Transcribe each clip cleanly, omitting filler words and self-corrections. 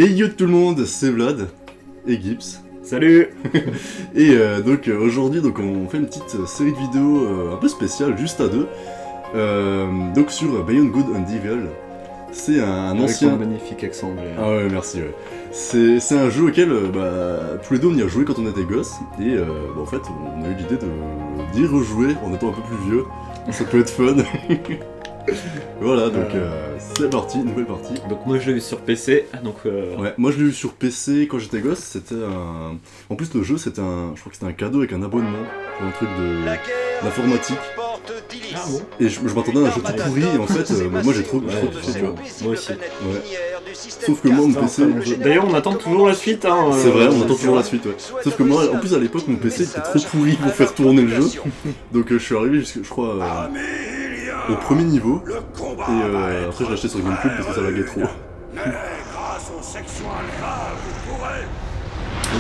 Hey yo tout le monde, c'est Vlad et Gibbs. Salut. Et donc aujourd'hui on fait une petite série de vidéos un peu spéciale, juste à deux. Donc sur Beyond Good and Evil. C'est un Avec ancien... ton magnifique accent anglais. Ah ouais, merci, ouais. C'est un jeu auquel tous les deux on y a joué quand on était gosses. Et en fait on a eu l'idée d'y rejouer en étant un peu plus vieux. Ça peut être fun. Voilà, donc c'est parti, nouvelle partie. Donc moi je l'ai eu sur PC, donc Ouais, moi je l'ai eu sur PC quand j'étais gosse, c'était un... En plus le jeu c'était un... Je crois que c'était un cadeau avec un abonnement, pour un truc d'informatique. Ah bon. Et je m'attendais à un jeu tout pourri, et en fait, moi j'ai trop kiffé, tu vois. Moi aussi. Ouais. Sauf que moi mon PC... D'ailleurs on attend toujours la suite hein. C'est vrai, on attend toujours la suite, ouais. Sauf que moi, en plus à l'époque, mon PC était trop pourri pour faire tourner le jeu. Donc je suis arrivé jusqu'à, je crois, au premier niveau. Et après je l'ai acheté sur GameCube parce que ça laguait trop.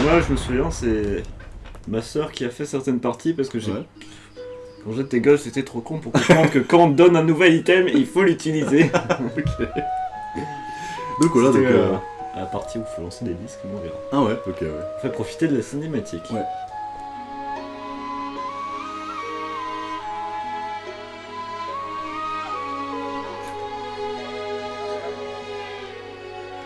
Moi je me souviens, c'est ma soeur qui a fait certaines parties parce que Ouais. quand j'étais gosse j'étais trop con pour comprendre que quand on donne un nouvel item il faut l'utiliser. Ok. Donc voilà, donc... C'était, à la partie où il faut lancer des disques, on verra. Ah ouais, ok, ouais. On fait profiter de la cinématique. Ouais.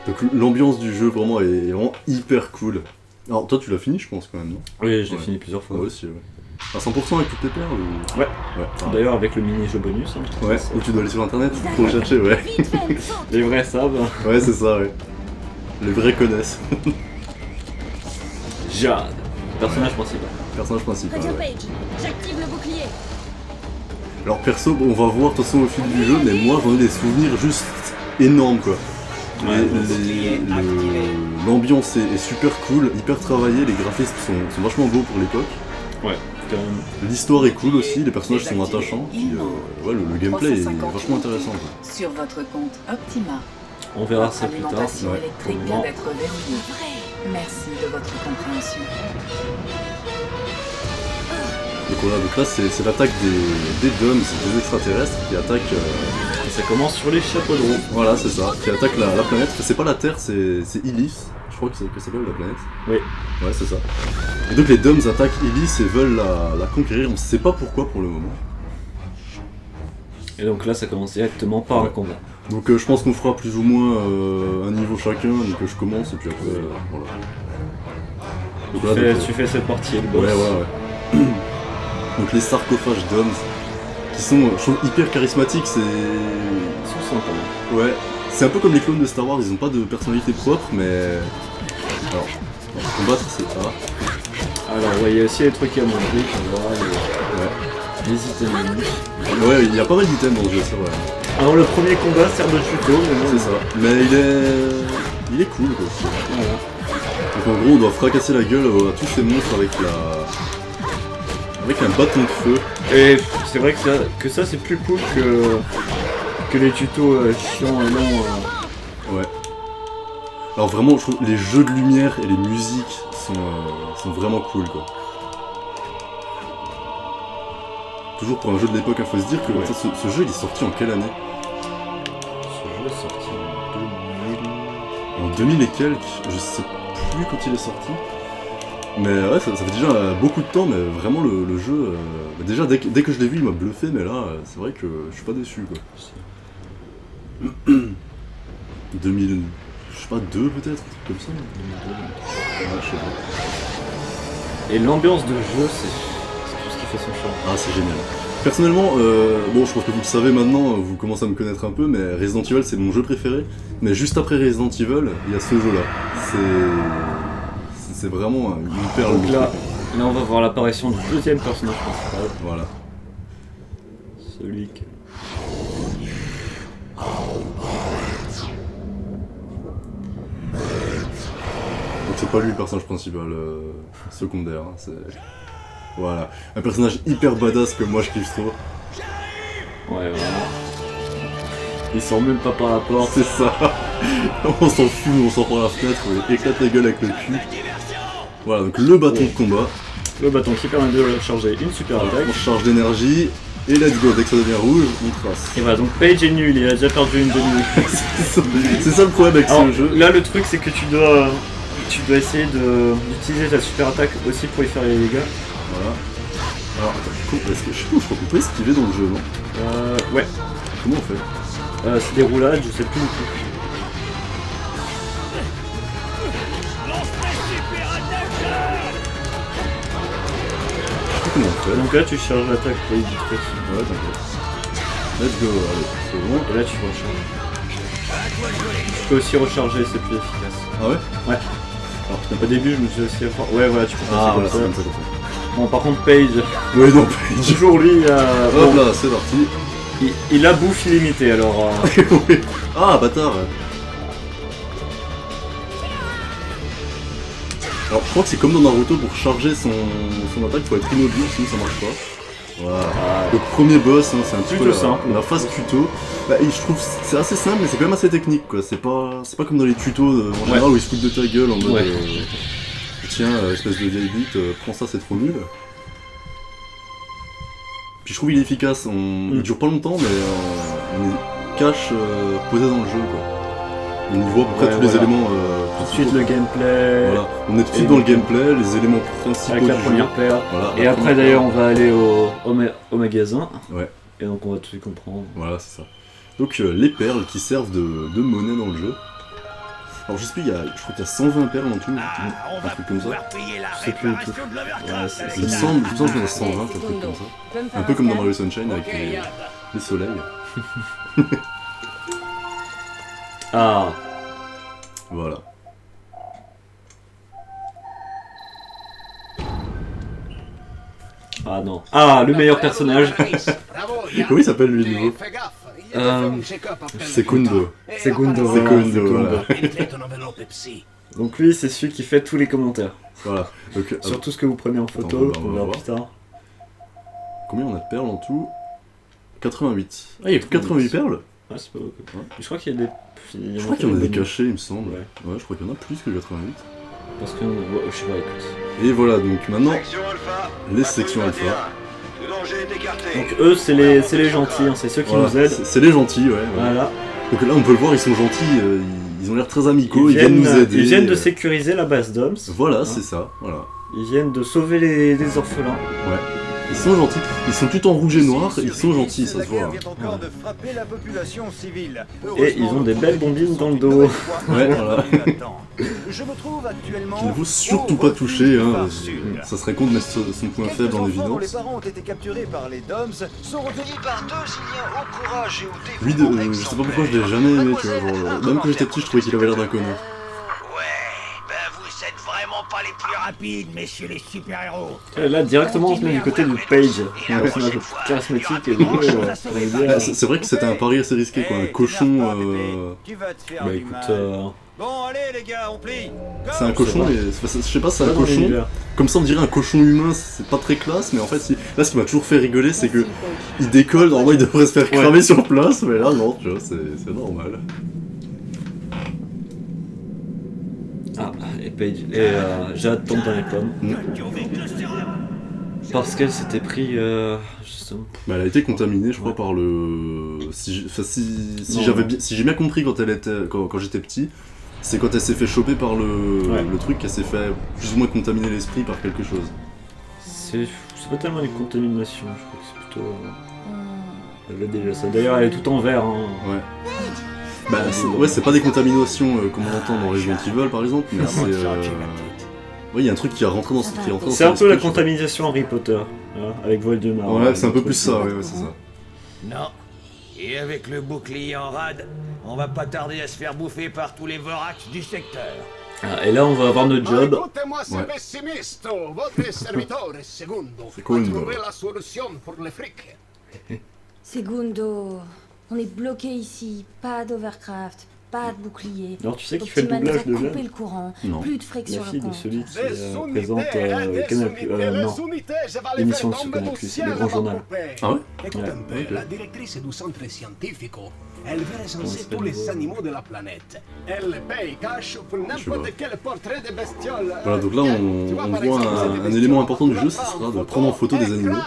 Donc l'ambiance du jeu vraiment est vraiment hyper cool. Alors toi tu l'as fini je pense quand même, non? Oui, je l'ai Ouais. fini plusieurs fois. Moi aussi, ouais. À 100% avec toutes tes perles ou... Ouais. Ouais. Ah. D'ailleurs avec le mini-jeu bonus. Hein, Ouais, ou tu dois aller sur internet pour le chercher, ouais. Les vrais savent. Ouais, c'est ça, ouais. Les vrais connaissent. Jade. Personnage principal. Personnage principal. Radio Ouais. Page, j'active le bouclier. Alors perso, bon, on va voir de toute façon au fil du jeu, mais moi j'en ai des souvenirs juste énormes quoi. Ouais, L'ambiance est super cool, hyper travaillée, les graphismes sont vachement beaux pour l'époque. Ouais, quand même. L'histoire est cool aussi, les personnages sont attachants, puis ouais, le gameplay est vachement intéressant quoi. Sur votre compte Optima. On verra ça plus tard. L'alimentation Ouais. électrique Pour le vient moment. d'être verrouillée. Merci de votre compréhension. Donc voilà, donc là c'est l'attaque des Doms, des extraterrestres qui attaquent... Et ça commence sur les chapeaux de roue. Voilà, c'est ça, qui attaquent la planète. Enfin, c'est pas la Terre, c'est Illis, je crois que ça s'appelle la planète. Oui. Ouais, c'est ça. Et donc les Doms attaquent Illis et veulent la conquérir, on sait pas pourquoi pour le moment. Et donc là, ça commence directement par Ouais. un combat. Donc je pense qu'on fera plus ou moins un niveau chacun, donc je commence et puis après, voilà. Donc là, donc, Tu fais cette partie, le ouais, boss. ouais. Donc les sarcophages Doms, qui sont, je trouve, hyper charismatiques, c'est... Ils sont sympas. Ouais, c'est un peu comme les clones de Star Wars, ils ont pas de personnalité propre, mais... Alors, combattre c'est A. Alors, ouais, il y a aussi les trucs à manger, on verra Ouais. les items. Ouais, il y a pas mal d'items dans le jeu, c'est vrai. Alors, le premier combat sert de tuto, mais non. C'est ça. Mais il est cool quoi. Voilà. Donc en gros on doit fracasser la gueule à tous ces monstres avec avec un bâton de feu. Et c'est vrai que ça c'est plus cool que les tutos chiants et longs. Ouais. Alors vraiment je trouve les jeux de lumière et les musiques sont vraiment cool quoi. Toujours pour un jeu de l'époque, il faut se dire que Ouais. ce jeu il est sorti en quelle année? Ce jeu est sorti en 2000. En 2000 et quelques, je sais plus quand il est sorti. Mais ouais, ça fait déjà beaucoup de temps, mais vraiment le jeu... déjà dès que je l'ai vu il m'a bluffé, mais là c'est vrai que je suis pas déçu quoi. 2000... je sais pas, 2 peut-être, un truc comme ça. Ouais, je sais pas. Et l'ambiance de jeu, c'est tout ce qui fait son charme. Ah, c'est génial. Personnellement, bon, je pense que vous le savez maintenant, vous commencez à me connaître un peu, mais Resident Evil c'est mon jeu préféré. Mais juste après Resident Evil, il y a ce jeu-là. C'est vraiment une perle. Donc là on va voir l'apparition du deuxième personnage principal. Voilà. Celui que... Donc c'est pas lui le personnage principal, secondaire. Hein, c'est... Voilà. Un personnage hyper badass que moi je kiffe trop. Ouais, vraiment. Il sort même pas par la porte. C'est ça. On s'en fout, on sort par la fenêtre, on éclate la gueule avec le cul. Voilà, donc le bâton de combat. Le bâton qui permet de charger une super Voilà, attaque. on charge d'énergie. Et let's go, dès que ça devient rouge, on trace. Et voilà, donc Paige est nul, il a déjà perdu une demi. C'est ça le problème avec Alors, ce jeu. là, le truc, c'est que tu dois essayer d'utiliser ta super attaque aussi pour y faire les dégâts. Voilà. Alors, attends, je crois qu'on peut esquiver dans le jeu, non? Ouais. Comment on fait? C'est des roulades, je sais plus du tout. Comment on fait? Donc là, tu charges l'attaque pour vite fait. Ouais, t'inquiète. Let's go, allez, c'est bon. Et là, tu recharges. Tu peux aussi recharger, c'est plus efficace. Ah ouais? Ouais. Alors, putain, Au début, je me suis aussi... Ouais, voilà, tu peux passer Ah, comme voilà, ça. c'est comme ça qu'on fait. Bon, par contre, Paige, Ouais, non, toujours lui, hop là, c'est parti. il a bouffe illimitée, alors... Oui. Ah, bâtard. Alors, je crois que c'est comme dans Naruto, pour charger son attaque, faut être immobile, sinon ça marche pas. Voilà. Le premier boss, hein, c'est un petit peu Plutôt simple. la phase tuto. Bah, et je trouve que c'est assez simple, mais c'est quand même assez technique, quoi. C'est pas comme dans les tutos en général où ils se foutent de ta gueule en mode tiens, espèce de vieille bite, prends ça, c'est trop nul. Puis je trouve qu'il est efficace, il dure pas longtemps, mais on est cache posé dans le jeu, quoi. On y voit à peu près tous les éléments. Ensuite le gameplay. Voilà. On est tout de suite dans le gameplay, les éléments principaux avec la du première jeu. paire. Voilà, Et la après première d'ailleurs paire. on va aller au magasin. Ouais. Et donc on va tout y comprendre. Voilà, c'est ça. Donc les perles qui servent de monnaie dans le jeu. Alors je sais plus, je crois qu'il y a 120 perles en tout, un truc comme ça. Je sais plus du tout. Ouais, Il me semble qu'il y en a 120, un truc comme ça. Un peu comme dans Mario Sunshine avec les soleils. Ah. Voilà. Ah non. Ah, le meilleur personnage. Comment il s'appelle lui, nouveau? Segundo. Segundo. Voilà. Donc lui, c'est celui qui fait tous les commentaires. Voilà. Donc, Sur tout ce que vous prenez en photo, Attends, on on va verra voir. plus tard. combien on a de perles en tout? 88. Ah, il y a que 88 perles? Ah, c'est pas beaucoup. Je crois qu'il y a des... Je crois qu'il y en a des bonus. cachés, il me semble. Ouais. Ouais, je crois qu'il y en a plus que 88. Parce que... Ouais, je sais pas, écoute. Et voilà, donc maintenant, Section Alpha, les sections alpha. Tout danger est écarté. Donc eux, c'est les gentils, hein, c'est ceux qui Voilà, nous aident. c'est les gentils, ouais. Voilà. Donc là, on peut le voir, ils sont gentils, ils ont l'air très amicaux, ils viennent nous aider. Ils viennent de sécuriser la base d'Oms. Voilà, c'est ça, voilà. Ils viennent de sauver les orphelins. Ouais. Ils sont gentils, ils sont tout en rouge et noir, ils sont gentils, ça se voit. vient encore de frapper la population civile. Et ils ont des belles bombines dans le dos. Ouais, voilà. Je me trouve actuellement Qu'il ne faut surtout pas toucher, hein. Ça serait con de mettre son point faible en les évidence. parents ont été capturés par les DOMS sont retenus par deux Iliens au courage et au Lui, je sais pas pourquoi je l'ai jamais aimé, tu vois. Genre, même quand j'étais petit, je trouvais qu'il avait l'air d'un connard. vous êtes vraiment pas les plus rapides, messieurs les super-héros. Là, directement, on se met du côté de Paige, qui est un personnage charismatique et du coup, Ah, c'est vrai que c'était un pari assez risqué, quoi. Un cochon. Tu vas te faire Bah du écoute, mal. Bon, allez les gars, on plie. C'est un cochon, mais je sais pas, c'est un dans cochon. l'univers. Comme ça, on dirait un cochon humain, c'est pas très classe, mais en fait, là, ce qui m'a toujours fait rigoler, c'est que il décolle, normalement, il devrait se faire cramer sur place, mais là, non, tu vois, c'est normal. Ah, et Paige. Et Jade tombe dans les pommes. Parce qu'elle s'était pris, justement... Bah, elle a été contaminée, je crois, par le. Si Non. j'ai bien compris quand j'étais petit, c'est quand elle s'est fait choper par le truc qu'elle s'est fait plus ou moins contaminer l'esprit par quelque chose. C'est pas tellement une contamination, je crois que c'est plutôt... Elle a déjà ça. D'ailleurs, elle est tout en vert. Hein. Ouais. Bah, c'est pas des contaminations comme on entend dans Resident Evil par exemple, mais c'est. Ouais, il y a un truc qui est rentré dans C'est un peu la contamination Harry Potter, hein, avec Voldemort. Ouais, c'est un peu plus ça, ouais, c'est ça. Non. Et avec le bouclier en rade, on va pas tarder à se faire bouffer par tous les vorax du secteur. Ah, et là, on va avoir notre job. Écoutez-moi, c'est Ouais. pessimiste. Votre serviteur, Segundo, Segundo. va trouver la solution pour les frics. Segundo, on est bloqué ici, pas d'Overcraft, pas de bouclier. Alors, tu sais qui fait le Optimal doublage nous a de coupé Jade? le courant, Non. plus de fric La sur fille le de compte. celui qui Des présente unités, Canal+. les Non. unités, je vais les l'émission faire sur tomber Canal+, du le ciel grand avant journal. couper. Ah ouais? Écoute Ouais, un peu, ok. la directrice du centre scientifique Elle veut recenser tous les animaux de la planète. Elle paye cash pour n'importe quel portrait de bestiole. Voilà, donc là on voit un élément important du jeu, ce sera de prendre en photo des animaux.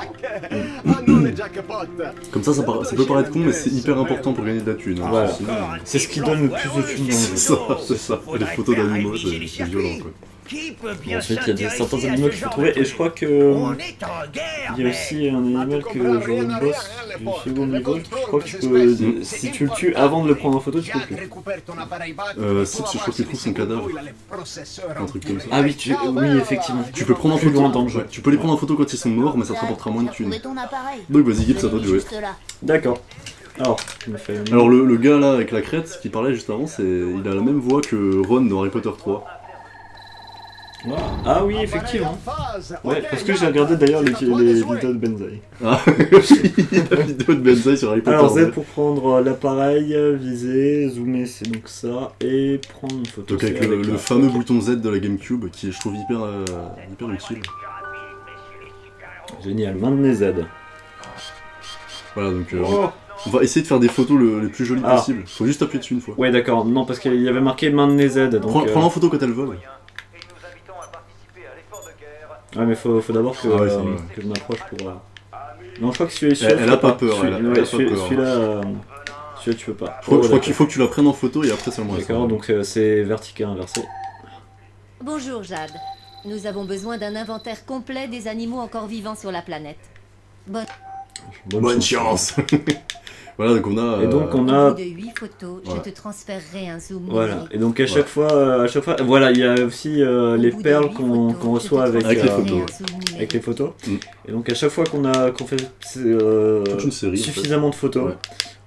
Comme ça peut paraître con, mais c'est hyper important pour gagner de la thune. Hein. Voilà. Sinon, C'est ce qui donne le plus de thunes dans le jeu. c'est ça. Les photos d'animaux, c'est violent quoi. Qui peut bien Ensuite, il y a s'intéresser certains à animaux ce qu'il faut genre trouver, de et je crois que On est en guerre, il y a aussi un animal que genre le boss du second niveau, je crois que tu peux, si tu le tues avant de le prendre en photo, tu peux plus. Si, parce que je crois qu'il trouve son cadavre. Un truc comme ça. Ah oui, oui, effectivement. Tu peux prendre en Plus photo. loin dans le jeu. Ouais, tu peux les prendre en photo quand ils sont morts, mais ça te rapportera moins de thunes. Trouver ton appareil. Donc vas-y, Gibbs, à toi de jouer. Juste là. D'accord. Alors, tu me fais... Alors le gars là avec la crête qui parlait juste avant, il a la même voix que Ron dans Harry Potter 3. Ah oui, effectivement. Ouais, parce que j'ai regardé d'ailleurs les vidéos de Benzaï. Ah, la vidéo de Benzaï sur Harry Potter. Alors Z pour prendre l'appareil, viser, zoomer, c'est donc ça, et prendre une photo. Donc avec le fameux bouton Z de la GameCube qui est, je trouve, hyper utile. Génial, maintenez Z. Voilà, donc on va essayer de faire des photos les plus jolies possibles. Faut juste appuyer dessus une fois. Ouais, d'accord, non, parce qu'il y avait marqué maintenez Z. Donc, Prends-la en photo quand elle vole. Ouais, mais faut d'abord que, Ah ouais, que je m'approche pour... Non, je crois que celui-là... Elle a pas peur, elle a pas peur. Celui-là, tu peux pas. Je crois qu'il faut que tu la prennes en photo et après seulement. D'accord, donc c'est vertical inversé. Bonjour Jade. Nous avons besoin d'un inventaire complet des animaux encore vivants sur la planète. Bonne chance. Voilà, donc on a... Et donc on Au a... bout de 8 photos, je te transférerai un zoom Voilà, numérique. et donc à chaque fois, voilà, il y a aussi les perles qu'on reçoit avec les photos. Avec les photos. Mm. Et donc à chaque fois qu'on fait toute une série, suffisamment de photos, ouais.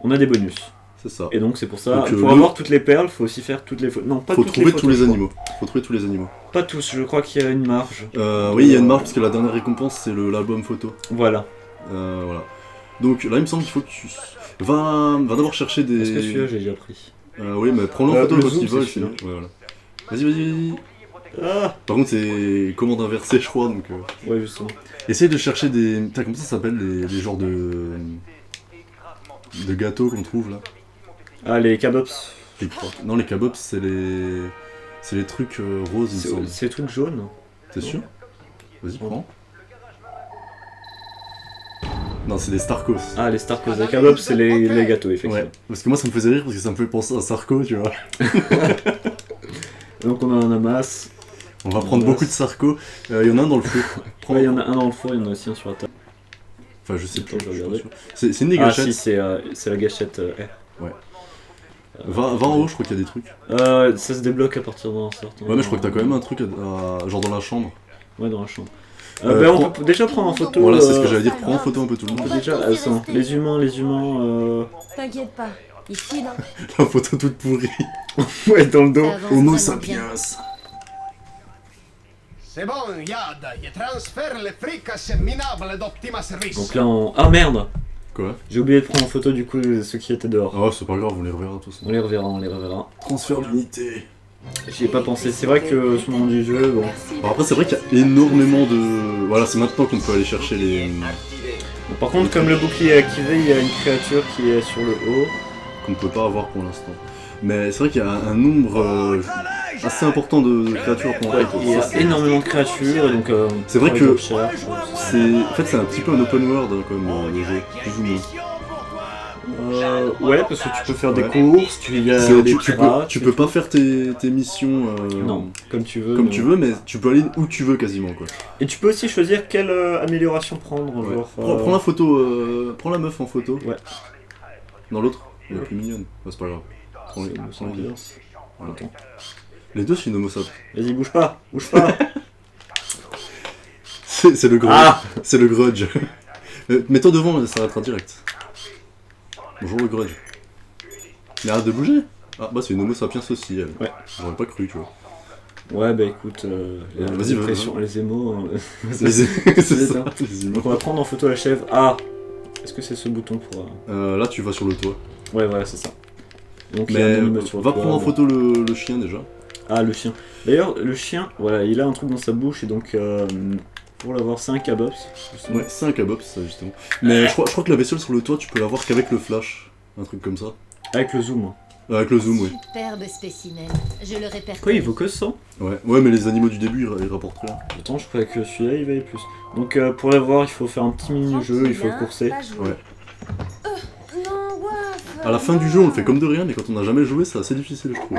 On a des bonus. C'est ça. Et donc c'est pour ça, donc, pour avoir toutes les perles, faut aussi faire toutes les photos. Non, pas faut toutes trouver les photos, tous les je crois. animaux. Faut trouver tous les animaux. Pas tous, je crois qu'il y a une marge. Oui, il y a une marge parce que la dernière récompense c'est l'album photo. Voilà. Voilà. Donc là il me semble qu'il faut que tu... Va d'abord chercher des... Est-ce que celui-là j'ai déjà pris? Oui, mais prends-le en photo le quand zoom, il vole. c'est celui-là. Ouais, voilà. Vas-y. Ah Par contre c'est commande inversée je crois donc... Ouais, justement. Essaye de chercher des... Putain, comment ça s'appelle les genres de gâteaux qu'on trouve là? Ah, les kabops, je crois. Non, les kabops c'est les trucs roses il me semble. C'est les trucs jaunes. T'es sûr? Vas-y, prends. Non, c'est des Starkos. Ah, les Starkos, les kabops, c'est les gâteaux, effectivement. Ouais, parce que moi ça me faisait rire parce que ça me fait penser à Sarko, tu vois. Donc on en a masse. On va prendre beaucoup de Sarko. Il y en a un dans le four. Ouais, il y en a un dans le four, il y en a aussi un sur la table. Enfin, je sais plus. Attends, je vais regarder. C'est une des Ah gâchettes. si, c'est la gâchette R. Ouais. Va en haut, je crois qu'il y a des trucs. Ça se débloque à partir d'un certain... Ouais, mais je crois que t'as quand même un truc genre dans la chambre. Ouais, dans la chambre. On peut déjà prendre en photo... Voilà, c'est ce que j'allais dire, prends en photo un peu tout le On monde. peut déjà... Attends, les humains... T'inquiète pas, ici non. La photo toute pourrie. Ouais, dans le dos. Ça avance Homo vraiment sapiens. bien. C'est bon, Yad, je transfère les frics à ces minables d'Optima Service. Donc là, on... Ah merde! Quoi? J'ai oublié de prendre en photo du coup ceux qui étaient dehors. Ah, c'est pas grave, on les reverra tous. On les reverra. Transfert d'unité. J'y ai pas pensé, c'est vrai que ce moment du jeu, bon... Alors après, c'est vrai qu'il y a énormément de... Voilà, c'est maintenant qu'on peut aller chercher les... Bon, par contre, comme le bouclier est activé, il y a une créature qui est sur le haut. qu'on ne peut pas avoir pour l'instant. Mais c'est vrai qu'il y a un nombre assez important de créatures à prendre en Ouais, compte. il y a énormément de créatures, et donc... C'est vrai que recherche, en fait, c'est un petit peu un open world hein, comme le jeu, plus ou moins. Ouais, parce que tu peux faire des Ouais. courses, tu y a des pirates, tu peux pas faire tes missions Non, comme tu veux. comme tu veux, mais tu peux aller où tu veux quasiment quoi. Et tu peux aussi choisir quelle amélioration prendre. Ouais. Genre, Prends la photo, prends la meuf en photo. Ouais. Dans l'autre, elle est plus mignonne. Bah, c'est pas grave. Prends les, C'est prends les deux. bien. Voilà. Attends. Les deux, c'est une homo sapiens. Vas-y, bouge pas. C'est le grudge. Ah C'est le grudge. Mets-toi devant, ça arrêtera direct. Bonjour le grudge. Mais arrête de bouger. Ah bah c'est une homo sapiens aussi elle. Ouais. J'aurais pas cru tu vois. Ouais, bah écoute, Vas-y, les pressions, les émos... C'est ça, hein. les humains. Donc on va prendre en photo la chèvre. Ah, est-ce que c'est ce bouton pour... Là tu vas sur le toit. Ouais, voilà, c'est ça. Donc il y a Mais un animal sur le va toit, prendre en bon. photo le chien déjà. Ah, le chien. D'ailleurs, le chien, voilà, il a un truc dans sa bouche, et donc... pour l'avoir, c'est un kabops. justement. Ouais, c'est un kabops ça justement. Mais je crois que la vaisselle sur le toit tu peux l'avoir qu'avec le flash. Un truc comme ça. Avec le zoom. Avec le zoom, oui. Superbe spécimen. Je le répète. Quoi, il vaut que 100? Ouais, mais les animaux du début, ils rapportent rien. Attends, je croyais que celui-là il valait plus. Donc pour l'avoir, il faut faire un petit mini-jeu, il faut courser. Pas jouer. Ouais. Non, Waf. À la fin du jeu, on le fait comme de rien, mais quand on n'a jamais joué, c'est assez difficile, je trouve.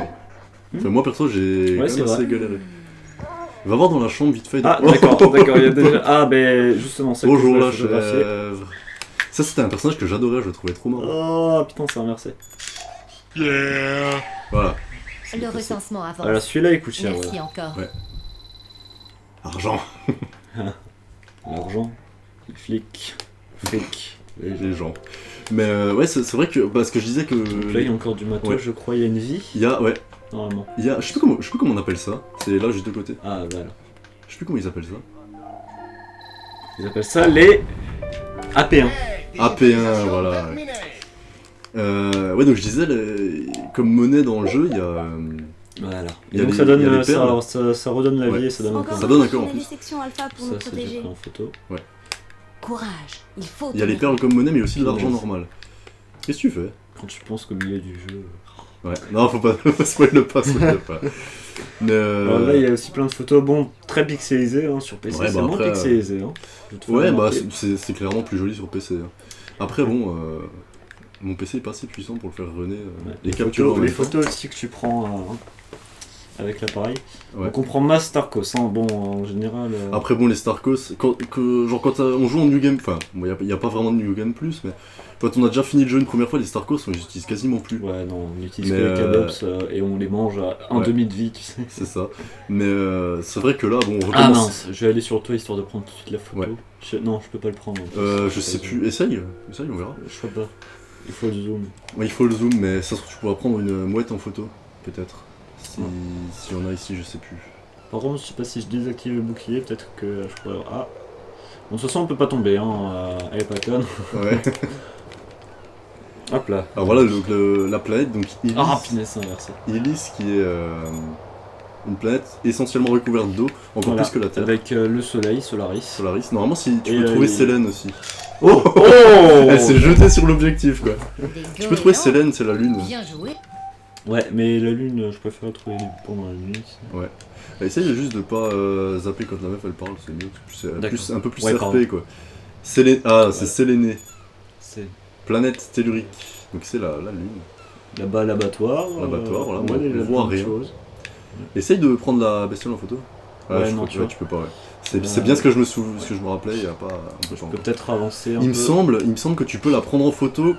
Enfin, moi, perso, j'ai Ouais, quand c'est même assez vrai. galéré. Va voir dans la chambre vite fait. Ah, Oh, d'accord, il y a déjà. Ah, ben justement, c'est Bonjour que je la vais photographier. chèvre. Ça, c'était un personnage que j'adorais, je le trouvais trop marrant. Oh putain, c'est inversé. Voilà. Le recensement avance. Alors celui-là il coûte cher. Merci Ouais. encore. Ouais. Argent. L'argent, les flics, Les gens. Mais ouais, c'est vrai que. Parce que je disais que. Donc là il y a encore du matos, Ouais. je crois, il y a une vie. Il y a, ouais. Normalement. Il y a. Je sais plus comment on appelle ça. C'est là, juste de côté. Ah, voilà. Je sais plus comment ils appellent ça. Ils appellent ça les AP1. AP1, voilà. Ouais, donc je disais, comme monnaie dans le jeu, il y a. Voilà. Il y Et a donc les- ça donne, il y a les perles. alors, ça redonne la vie Ouais. et ça donne Encore encore. Ça donne une un cœur en fois, plus. la section alpha pour Ça nous c'est déjà protéger. pris en photo. Courage, il faut. Il y a les tenir. perles comme monnaie, mais aussi de l'argent Yes. normal. Qu'est-ce que tu fais? Quand tu penses qu'au milieu du jeu. Ouais, non, faut pas spoil pas. Mais Alors là il y a aussi plein de photos, bon, très pixelisées hein, sur PC, Ouais, c'est bah moins après, pixelisé. Hein. Je te fais ouais, bah remarquer. c'est clairement plus joli sur PC. Hein. Après, bon, mon PC est pas assez puissant pour le faire runner. Ouais. Les captures en les même temps. photos aussi que tu prends avec l'appareil. Ouais. Donc on prend masse Starkos, hein. Bon en général. Après, bon, les Starkos, quand on joue en New Game, enfin, il y a pas vraiment de New Game Plus, mais quand on a déjà fini le jeu une première fois, les Starkos, on les utilise quasiment plus. Ouais non, on utilise Mais, que les Cabops et on les mange à un ouais. demi de vie, tu sais. C'est ça. Mais c'est vrai que là, bon, on Ah recommence. mince, je vais aller sur toi histoire de prendre tout de suite la photo. Ouais. Non, je peux pas le prendre. Je sais plus. Essaye, on verra. Je sais pas. Il faut le zoom. Ouais, il faut le zoom, mais ça se trouve, tu pourras prendre une mouette en photo, peut-être. Si on a ici, je sais plus. Par contre, je sais pas si je désactive le bouclier, peut-être que je pourrais. Ah. Bon, de toute façon, on peut pas tomber, hein. Elle est pas conne. Ouais. Hop là. Alors voilà la planète, donc Illis, Ah, punaise, c'est inversé. Illis qui est une planète essentiellement recouverte d'eau, encore Voilà, plus que la Terre. avec le soleil, Solaris. Solaris. Normalement, si tu Et, peux trouver il- Sélène aussi. Oh, oh Elle s'est jetée sur l'objectif, quoi. Des Tu peux trouver goélands. Sélène, c'est la lune. Bien joué. Ouais, mais la lune, je préfère trouver pendant la nuit. Ouais. Essaye juste de pas zapper quand la meuf elle parle, c'est mieux. C'est D'accord. un peu plus Ouais, RP, pardon. quoi. C'est Ouais. Séléné. C'est Planète tellurique. Donc c'est la lune. là-bas l'abattoir. L'abattoir, voilà, ouais, on il y a voit plein de rien. choses. Essaye de prendre la bestiole en photo. Ouais, je non, crois tu que vois. tu peux pas, ouais. C'est bien ce que je me rappelais, il y a pas un peu de Je temps. peux peut-être avancer un Il peu. me semble que tu peux la prendre en photo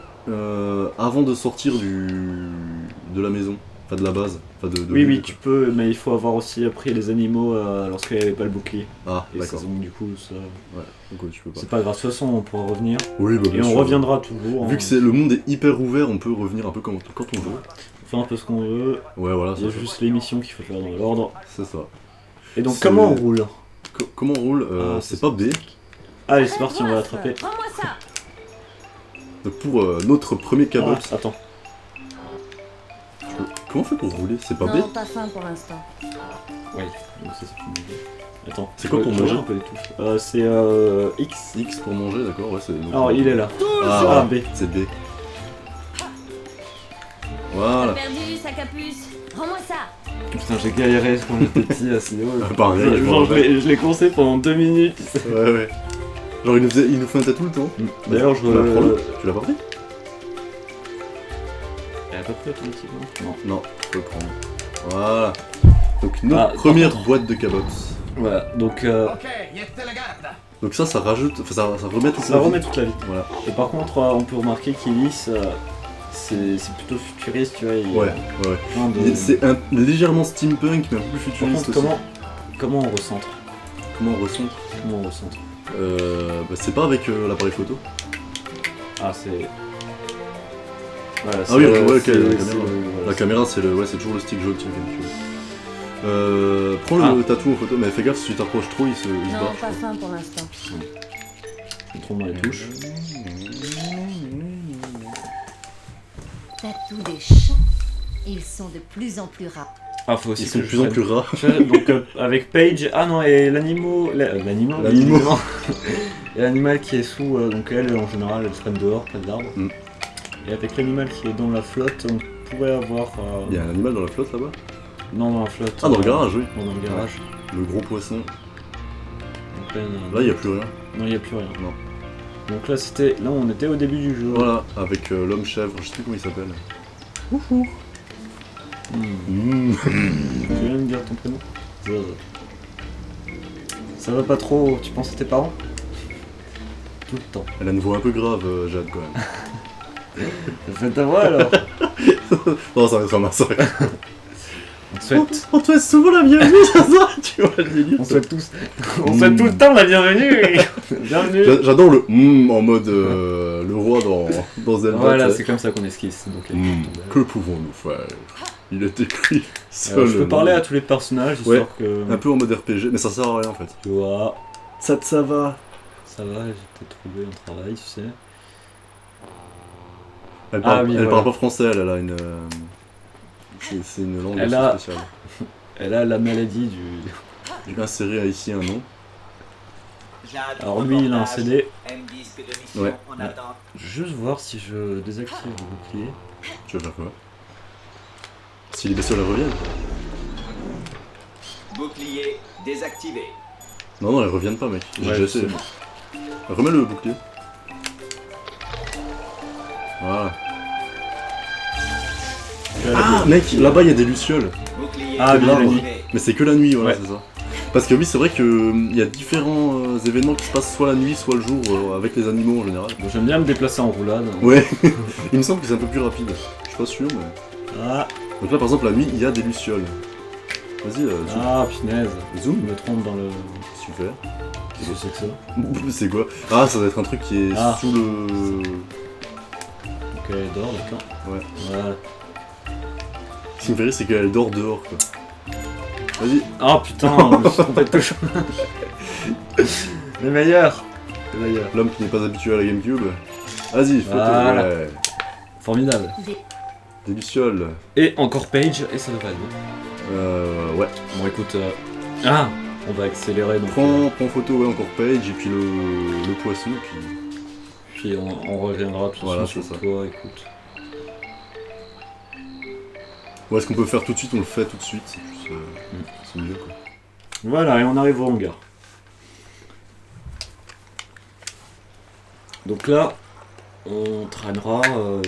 avant de sortir de la maison, enfin de la base, enfin de Oui, l'île, oui, quoi. tu peux, mais il faut avoir aussi appris les animaux lorsqu'il n'y avait pas le bouclier. Ah, Et ça, d'accord. donc du coup, ça... Ouais, donc ouais, tu peux pas. c'est pas grave, de toute façon, on pourra revenir. Oui, bah, Et bien on sûr. reviendra toujours. Vu hein. que le monde est hyper ouvert, on peut revenir un peu quand on veut. On fait un peu ce qu'on veut. Ouais, voilà, Il y a c'est juste les missions qu'il faut faire dans l'ordre. ça. Et donc, C'est- comment on roule? Comment on roule Ah, c'est pas B. Allez, c'est parti, on va l'attraper. Rends-moi ça. Donc pour notre premier cabot, Ah, attends. comment on fait pour rouler? C'est pas B? Non, pas faim pour l'instant. Oui, donc ça c'est pour manger. Attends. C'est quoi pour je manger un peu les touches. C'est X. X pour manger, d'accord, ouais, c'est. donc, Alors, il est là. Ah, Ah, B. C'est B. T'as Voilà. perdu sa capuce. Rends-moi ça. Putain, j'ai galéré quand j'étais petit à ce niveau. Pareil, je Genre, m'en rappelle. je l'ai conseillé pendant 2 minutes. Ouais. Genre, il nous fait un tout le temps. D'ailleurs, Tu l'as pris? Tu l'as pas pris? Elle a pas pris automatiquement. Non. Non, je peux le prendre. Voilà. Donc, notre Ah, par première contre- boîte de cabots. Voilà, donc Ok, yette la garde. Donc, ça rajoute. Enfin, ça remet toute ça la vie. remet toute la vie. Voilà. Et par contre, on peut remarquer qu'Ellis, c'est plutôt futuriste, tu vois. Il y a Ouais. plein de- C'est légèrement steampunk, mais un peu plus Par futuriste contre, aussi. comment on recentre? Comment on recentre? Comment on recentre? C'est pas avec l'appareil photo. Ah, c'est. Voilà, Ah oui, ouais, ok, c'est- la c'est- caméra. voilà, La caméra, c'est toujours le stick jaune qui prends le tatou en photo, mais fais gaffe si tu t'approches trop, il se Non, barre. pas faim pour l'instant. Je me trompe dans les touches. Tatou des champs. Ils sont de plus en plus rares. Ah, faut aussi Ils sont que de je plus en prenne- plus rares. Tu vois, donc avec Paige, ah non, et l'animal, L'animal. évidemment. Et l'animal qui est sous, donc elle en général elle traîne dehors, près de l'arbre. Mm. Et avec l'animal qui est dans la flotte, on pourrait avoir... Il y a un animal dans la flotte là-bas? Non, dans la flotte. Ah, dans le garage, oui. Non, dans le garage. Le gros poisson. Donc là, Là, il n'y a plus rien. Non, il n'y a plus rien. Non. Donc là, c'était... Là, on était au début du jeu. Voilà, avec l'homme chèvre, je sais plus comment il s'appelle. Ouhou. Mmh. Tu viens de me dire ton prénom? Zaza. Ça va pas trop, tu penses à tes parents? Tout le temps. Elle a une voix un peu grave, Jade, quand même. Fais ta voix alors. Non, ça va être un massacre. On te souhaite... On te souhaite souvent la bienvenue, ça, tu vois le délire. On souhaite tous... On souhaite tout le temps la bienvenue. Bienvenue. J'adore le en mode le roi dans Zelda. Voilà, tu sais. c'est comme ça qu'on esquisse. Donc, Que pouvons-nous faire? Il est écrit seul. je peux parler à tous les personnages, histoire que... Un peu en mode RPG, mais ça sert à rien en fait. Tu vois... Ça va. Ça va, j'ai peut-être trouvé un travail, tu sais. Elle parle, oui, elle voilà. parle pas français, elle a une... c'est une langue Elle assez a- spéciale. Elle a la maladie du... J'ai inséré ici un nom. Alors lui, il a un CD. Ouais. Je vais juste voir si je désactive le bouclier. Tu vas faire quoi? Si les bestioles reviennent? Bouclier désactivé. Non, elles reviennent pas, mec. J'ai Ouais, déjà essayé. Remets le bouclier. Voilà. Ah, mec, là-bas il y a des lucioles. Bouclier Ah, oui, la l'arbre. nuit. Mais c'est que la nuit, voilà, Ouais. c'est ça. Parce que oui, c'est vrai qu'il y a différents événements qui se passent soit la nuit, soit le jour, avec les animaux en général. Bon, j'aime bien me déplacer en roulade. Ouais, il me semble que c'est un peu plus rapide. Je suis pas sûr, mais... Ah, Donc là, par exemple, la nuit, il y a des lucioles. Vas-y, zoom. ah punaise. Je Zoom. me trompe dans le... Super. Qu'est-ce que c'est que ça? C'est quoi? Ah, ça doit être un truc qui est Ah. sous le... Ok, elle dort, d'accord. Ouais. Voilà. Ce qui me fait rire, c'est qu'elle dort dehors, quoi. Vas-y. Ah putain, je me suis trompé de touche. Le meilleur. Le meilleur. L'homme qui n'est pas habitué à la Gamecube. Vas-y, photo. Voilà. Ouais. Formidable. Des lucioles. Et encore Page, et ça devrait être bon. Ouais. Bon écoute... Ah, on va accélérer donc... Prends photo, ouais, encore Page, et puis le poisson, et puis... Puis on reviendra tout de Voilà, suite c'est sur ça. toi, écoute. Ouais, ce qu'on peut faire tout de suite, on le fait tout de suite. C'est mieux, quoi. Voilà, et on arrive au hangar. Donc là, on traînera... On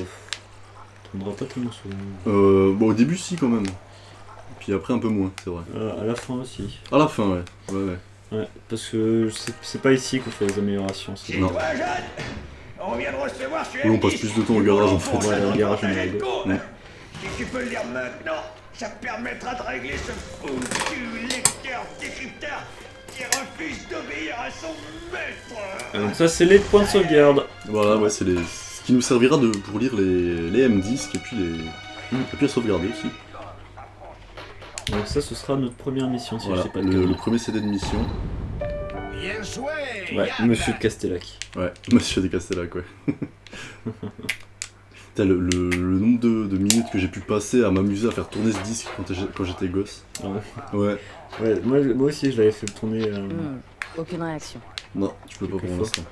traînera pas tellement souvent. Bon, au début, si, quand même. Puis après, un peu moins, c'est vrai. À la fin aussi. À la fin, ouais. Ouais. Ouais, parce que c'est pas ici qu'on fait les améliorations. c'est- Non. Toi, Jade, on vient de recevoir sur Oui, on passe plus de temps au garage, en fait. Ouais, le garage, on est rigolo. Ouais. Si tu peux le dire maintenant, ça me permettra de régler ce foutu lecteur décrypteur qui refuse d'obéir à son maître. Donc ça, c'est les points de sauvegarde. Voilà, ouais, c'est ce qui nous servira pour lire les M-disques, et puis et puis à sauvegarder aussi. Donc ça, ce sera notre première mission, si Voilà, je sais pas de le conneries. premier CD de mission. Bien joué. Ouais, Yann. Monsieur de Castellac. Ouais, Monsieur de Castellac, ouais. Putain, le nombre de minutes que j'ai pu passer à m'amuser à faire tourner ce disque quand j'étais gosse. Ah ouais. Ouais. Ouais, moi aussi, je l'avais fait tourner... Aucune réaction. Non, tu peux pas pour Quelques l'instant.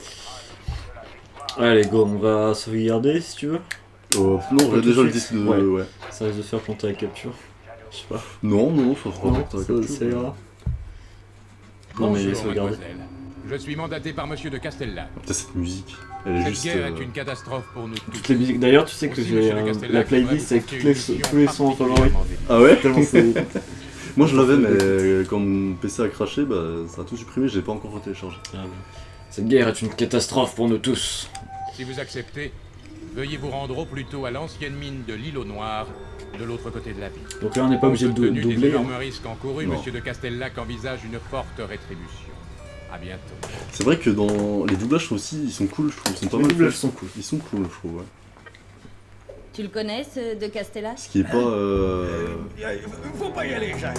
Allez, go, on va sauvegarder, si tu veux. Non, Tout j'ai de déjà le suite. disque de... Ouais. Ouais. Ça risque de faire planter la capture. Je sais pas. Non, ça fera Non, pas ta capture. ça ira. Non mais Bonjour, sauvegarder. mademoiselle. Je suis mandaté par monsieur de Castellac. Putain, cette musique. Elle est Cette juste... guerre est une catastrophe pour nous tous. Toutes les musiques. D'ailleurs, tu sais que Aussi, j'ai monsieur de Castellac, la playlist j'aimerais avec vous tous les confier une tous les sons en mission favori. Ah ouais? Tellement c'est... Moi je l'avais, mais quand mon PC a craché, bah ça a tout supprimé, j'ai pas encore téléchargé. Ah, ouais. Cette guerre est une catastrophe pour nous tous. Si vous acceptez, veuillez vous rendre au plus tôt à l'ancienne mine de l'îlot Noir, de l'autre côté de la ville. Donc là, on n'est pas obligé de Compte tenu des doubler. énormes risques encourus, Non. monsieur de Castellac envisage une forte rétribution. À bientôt. C'est vrai que dans les doublages aussi, ils sont cool, je trouve, ils sont pas Les mal doublages faits. sont cool. Ils sont cool, je trouve, ouais. Tu le connais, ce de Castella? Ce qui est pas... Faut pas y aller, Jade.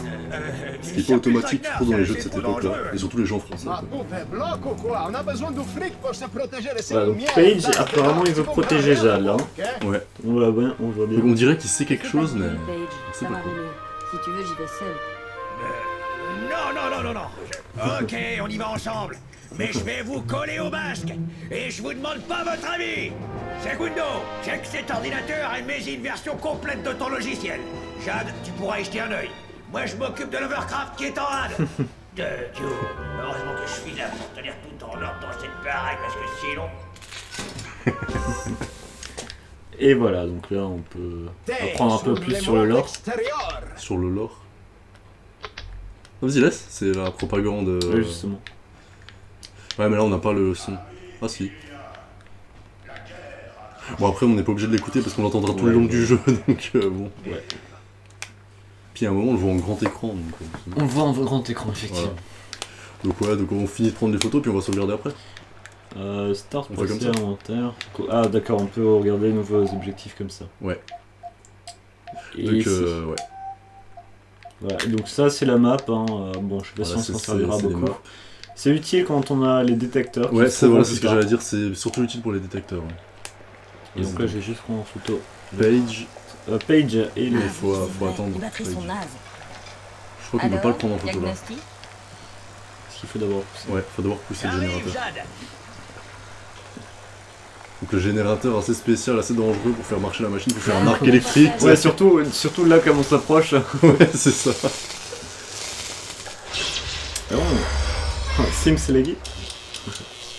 Ce qui est pas automatique trop dans les jeux de cette époque-là, et surtout les jeux en français. Ah, quoi. tout est bloc ou quoi? On a besoin de fric pour se protéger de ces Voilà, donc lumières. Page, apparemment, il veut protéger Jade, là. Ok. Ouais. On voit bien, on voit bien. On dirait qu'il sait quelque C'est chose, pas mais... fini, Paige. c'est Ça pas m'a quoi. roulé. Si tu veux, j'y vais seule. Non. Ok, on y va ensemble. mais je vais vous coller au masque. Et je vous demande pas votre avis. Segundo, check cet ordinateur et mets-y une version complète de ton logiciel. Jade, tu pourras y jeter un œil. Moi, je m'occupe de l'Overcraft qui est en rade. Dieu, heureusement que je suis là pour tenir tout en ordre dans cette baraque, parce que sinon... Et voilà, donc là on peut apprendre un peu plus sur le lore. Sur le lore. Vas-y, laisse, c'est la propagande. Ouais, justement. Ouais, mais là on n'a pas le son. Ah si. Bon, après on n'est pas obligé de l'écouter parce qu'on l'entendra tout le long du jeu, donc bon. Ouais. Puis à un moment on le voit en grand écran. Donc, on le voit en grand écran, effectivement. Voilà. Donc on finit de prendre les photos puis on va sauvegarder après. Start, on fait comme ça. Inventaire. Ah d'accord, on peut regarder les nouveaux objectifs comme ça. Ouais. Et donc, ici. ouais. Voilà, donc ça c'est la map, hein. Bon je sais pas si on s'en servira beaucoup. C'est utile quand on a les détecteurs. Ouais, c'est voilà, ce que j'allais dire, c'est surtout utile pour les détecteurs. Ouais. Et donc là j'ai juste pris en photo. Page. Page et le... Il faut attendre. Les batteries sont nazes. Je crois qu'on peut pas le prendre en photo là. Parce qu'il faut d'abord pousser. Ouais, faut d'abord pousser le générateur. Donc le générateur assez spécial, assez dangereux pour faire marcher la machine, pour faire un arc électrique. Ouais, surtout là comme on s'approche. Ouais, c'est ça. Oh. Sims Leggy.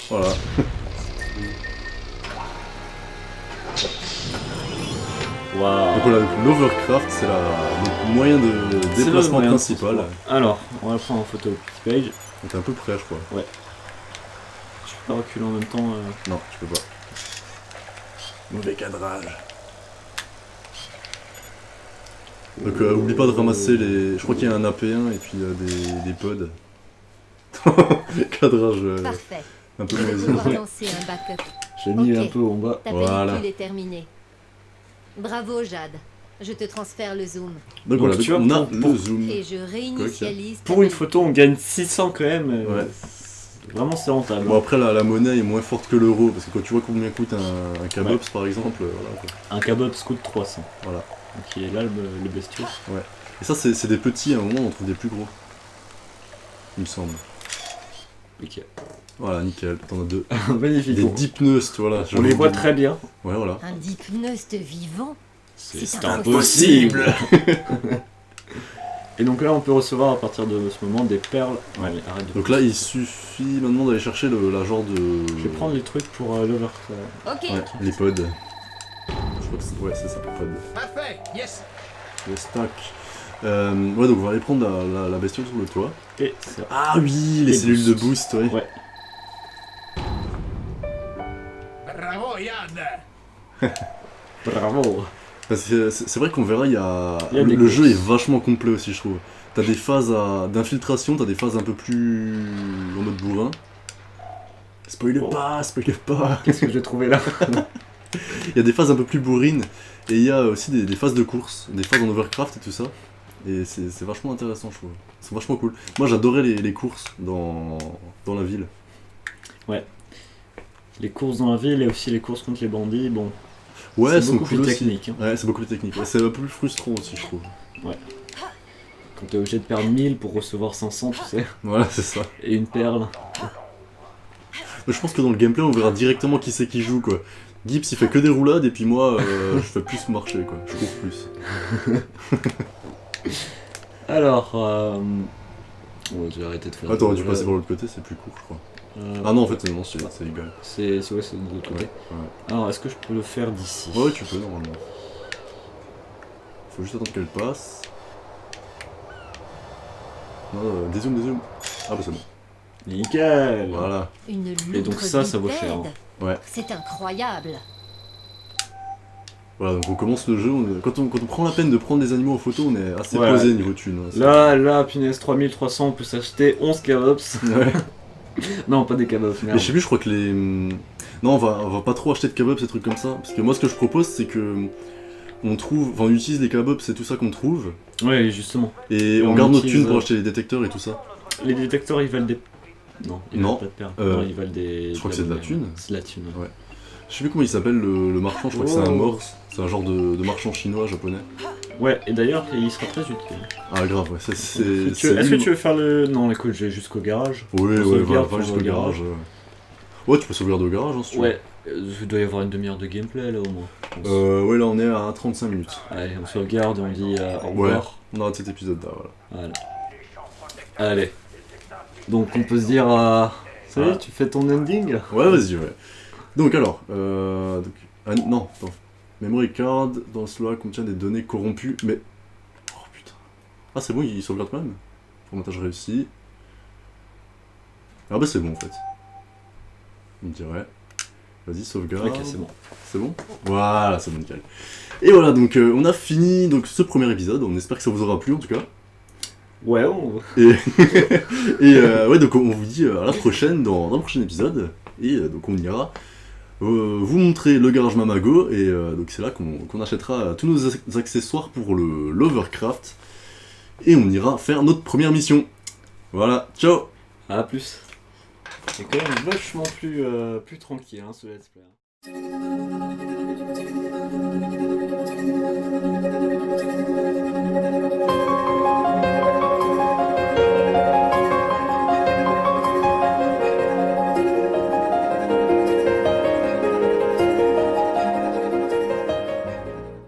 Voilà. Waouh. Donc voilà, l'Overcraft c'est le moyen de déplacement principal. Alors, on va le prendre en photo page. On est à peu près je crois. Ouais. Je peux pas reculer en même temps. Non, je peux pas. Mauvais cadrage. Donc oublie pas de ramasser les... Je crois qu'il y a un AP1 et puis des pods. Cadrage un peu moisi. J'ai mis un peu en bas. Ta pellicule est terminée. Bravo Jade. Je te transfère le zoom. Donc voilà, tu vois, on a le zoom. Et je réinitialise. Pour une photo on gagne 600 quand même. Ouais. Vraiment c'est rentable. Bon après la monnaie est moins forte que l'euro, parce que quand tu vois combien coûte un Cabops par exemple, voilà quoi. Un Cabops coûte 300. Voilà. Donc il est là le bestiau. Ouais. Et ça c'est des petits, à un moment on trouve des plus gros. Il me semble. Ok. Voilà, nickel, t'en as deux. Magnifique. Des Deepnust, voilà. On les voit très bien. Ouais, voilà. Un Deepnust vivant. C'est impossible. Et donc là on peut recevoir à partir de ce moment des perles. Ouais. Allez, arrête de donc là il suffit maintenant d'aller chercher la genre de... Je vais prendre les trucs pour l'over. Ok. Ouais, les pods. Je crois que c'est... Ouais, c'est ça, pods. Parfait, yes. Le stack. Ouais, donc on va aller prendre la bestiole sur le toit. Et ah oui, les cellules de boost, ouais. Ouais. Bravo, Yad. Bravo. Parce que c'est vrai qu'on verra, le jeu est vachement complet aussi, je trouve. T'as des phases d'infiltration, t'as des phases un peu plus en mode bourrin. Spoil pas. Qu'est-ce que j'ai trouvé là? Il y a des phases un peu plus bourrines, et il y a aussi des phases de course, des phases en Overcraft et tout ça. Et c'est vachement intéressant, je trouve. C'est vachement cool. Moi j'adorais les courses dans la ville. Ouais. Les courses dans la ville et aussi les courses contre les bandits, bon. Ouais, c'est beaucoup plus technique. Hein. Ouais, c'est beaucoup plus technique. Et c'est un peu plus frustrant aussi, je trouve. Ouais. Quand t'es obligé de perdre 1000 pour recevoir 500, tu sais. Voilà, c'est ça. Et une perle. Mais je pense que dans le gameplay, on verra directement qui c'est qui joue, quoi. Gibbs, il fait que des roulades, et puis moi, je fais plus marcher, quoi. Je cours plus. Alors, ouais, j'ai arrêté de faire... Attends, t'aurais dû passer par l'autre côté, c'est plus court, je crois. Ah non, en fait, non, c'est égal. C'est de l'autre côté. Ouais. Alors, est-ce que je peux le faire d'ici? Ouais, tu peux, normalement. Faut juste attendre qu'elle passe. Non, dézoom. Ah bah c'est bon. Nickel. Voilà. Et donc ça vaut cher. Hein. Ouais. C'est incroyable. Voilà, donc on commence le jeu, quand on prend la peine de prendre des animaux en photo, on est assez posé niveau thune. Hein, là, punaise, 3300, on peut s'acheter 11 Cabops. Ouais. Non, pas des Cabops, merde. Mais je sais plus, je crois que les... Non, on va pas trop acheter de Cabops, ces trucs comme ça. Parce que moi, ce que je propose, c'est que... on utilise les Cabops et tout ça qu'on trouve. Ouais, justement. Et on garde notre thune pour acheter les détecteurs et tout ça. Les détecteurs, ils valent des... Non, ils valent pas de perles. Non, ils valent des... Je crois que c'est de la thune. C'est de la thune, ouais. Je sais plus comment il s'appelle le marchand, je crois que c'est un morse. C'est un genre de marchand chinois, japonais. Ouais, et d'ailleurs, il sera très utile. Ah grave, ouais, ça c'est... Est-ce que tu veux faire le... Non, écoute, je vais jusqu'au garage. Oui, On ouais, sauvegarde, va on jusqu'au va au garage. Ouais, tu peux sauvegarder au garage, hein, si tu veux. Ouais, il doit y avoir une demi-heure de gameplay là au moins. Ouais, là on est à 35 minutes. Allez, on sauvegarde et on dit au Ouais, revoir. on arrête cet épisode là, voilà. Allez. Donc on peut se dire... Ça y est, tu fais ton ending? Ouais, vas-y, ouais. Donc alors, non, attends. Memory card, dans cela contient des données corrompues, mais... Oh putain. Ah c'est bon, il sauvegarde quand même. Formatage réussi. Ah bah c'est bon en fait. On dirait. Vas-y, sauvegarde. Ok, c'est bon. C'est bon? Voilà, c'est bon, nickel. Et voilà, donc on a fini donc, ce premier épisode, on espère que ça vous aura plu en tout cas. Ouais, on... Et, ouais, donc on vous dit à la prochaine dans le prochain épisode. Et donc on ira vous montrer le garage Mamago. Et donc c'est là qu'on achètera tous nos accessoires pour le Lovercraft. Et on ira faire notre première mission. Voilà, ciao! À plus. C'est quand même vachement plus tranquille, hein, ce let's play.